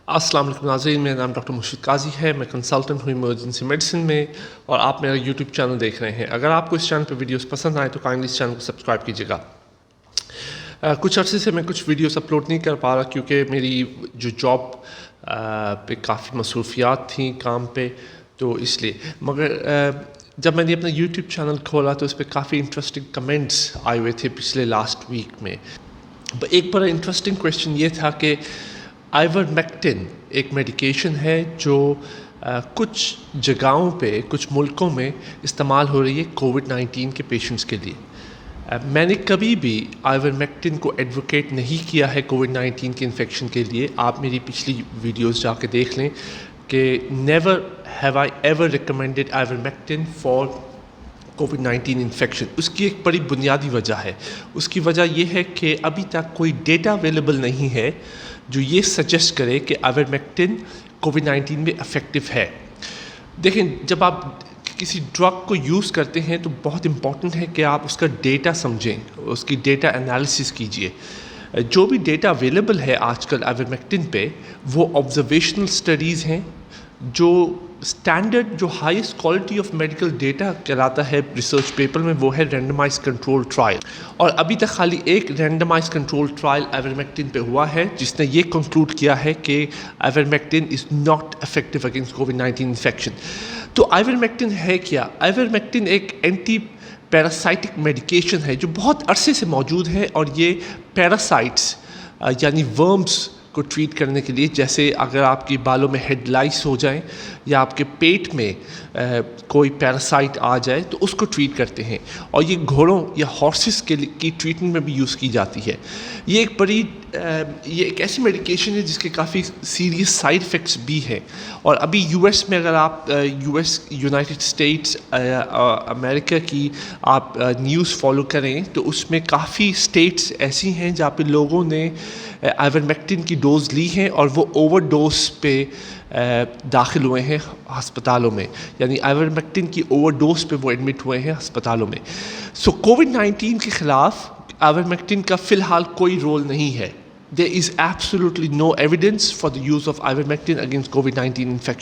السلام علیکم ناظرین، میرا نام ڈاکٹر مرشد قاضی ہے. میں کنسلٹنٹ ہوں ایمرجنسی میڈیسن میں اور آپ میرا یوٹیوب چینل دیکھ رہے ہیں. اگر آپ کو اس چینل پہ ویڈیوز پسند آئے تو کائنڈلی اس چینل کو سبسکرائب کیجیے گا. کچھ عرصے سے میں کچھ ویڈیوز اپلوڈ نہیں کر پا رہا کیونکہ میری جو جاب پہ کافی مصروفیات تھیں کام پہ، تو اس لیے. مگر جب میں نے اپنا یوٹیوب چینل کھولا تو اس پہ کافی انٹرسٹنگ کمنٹس آئے ہوئے تھے پچھلے لاسٹ ویک میں. ایک بڑا انٹرسٹنگ کویشچن یہ تھا کہ آئیورمیکٹن ایک میڈیکیشن ہے جو کچھ جگہوں پہ کچھ ملکوں میں استعمال ہو رہی ہے کووڈ-19 کے پیشنٹس کے لیے. میں نے کبھی بھی آئیورمیکٹن کو ایڈوکیٹ نہیں کیا ہے کووڈ-19 کے انفیکشن کے لیے. آپ میری پچھلی ویڈیوز جا کے دیکھ لیں کہ never have I ever recommended ivermectin for کووڈ-19 انفیکشن. اس کی ایک بڑی بنیادی وجہ ہے. اس کی وجہ یہ ہے کہ ابھی تک کوئی ڈیٹا اویلیبل نہیں ہے جو یہ سجیسٹ کرے کہ آئیورمیکٹن کووڈ-19 میں افیکٹو ہے. دیکھیں، جب آپ کسی ڈرگ کو یوز کرتے ہیں تو بہت امپورٹنٹ ہے کہ آپ اس کا ڈیٹا سمجھیں، اس کی ڈیٹا انالیسس کیجئے. جو بھی ڈیٹا اویلیبل ہے آج کل آئیورمیکٹن پہ وہ آبزرویشنل اسٹڈیز ہیں. جو اسٹینڈرڈ جو highest quality of medical data کہلاتا ہے ریسرچ پیپر میں وہ ہے رینڈمائز کنٹرول ٹرائل. اور ابھی تک خالی ایک رینڈمائز کنٹرول ٹرائل آئیورمیکٹن پہ ہوا ہے جس نے یہ کنکلوڈ کیا ہے کہ ivermectin is not effective against کووڈ-19 انفیکشن. تو آئیورمیکٹن ہے کیا؟ آئیورمیکٹن ایک اینٹی پیراسائٹک میڈیکیشن ہے جو بہت عرصے سے موجود ہے اور یہ پیراسائٹس یعنی ورمز کو ٹریٹ کرنے کے لیے، جیسے اگر آپ کی بالوں میں ہیڈ لائس ہو جائیں یا آپ کے پیٹ میں کوئی پیراسائٹ آ جائے تو اس کو ٹریٹ کرتے ہیں. اور یہ گھوڑوں یا ہارسز کی ٹریٹمنٹ میں بھی یوز کی جاتی ہے. یہ ایک ایسی میڈیکیشن ہے جس کے کافی سیریس سائیڈ افیکٹس بھی ہیں. اور ابھی یو ایس میں اگر آپ یونائٹڈ اسٹیٹس امریکہ کی آپ نیوز فالو کریں تو اس میں کافی اسٹیٹس ایسی ہیں جہاں پہ لوگوں نے آئیورمیکٹن کی ڈوز لی ہیں اور وہ اوور ڈوز پہ داخل ہوئے ہیں ہسپتالوں میں، یعنی آئیورمیکٹن کی اوور ڈوز پہ وہ ایڈمٹ ہوئے ہیں ہسپتالوں میں. سو کووڈ-19 کے خلاف آئیورمیکٹن کا فی الحال کوئی رول نہیں ہے. There is absolutely no evidence for the use of ivermectin against COVID-19 infection.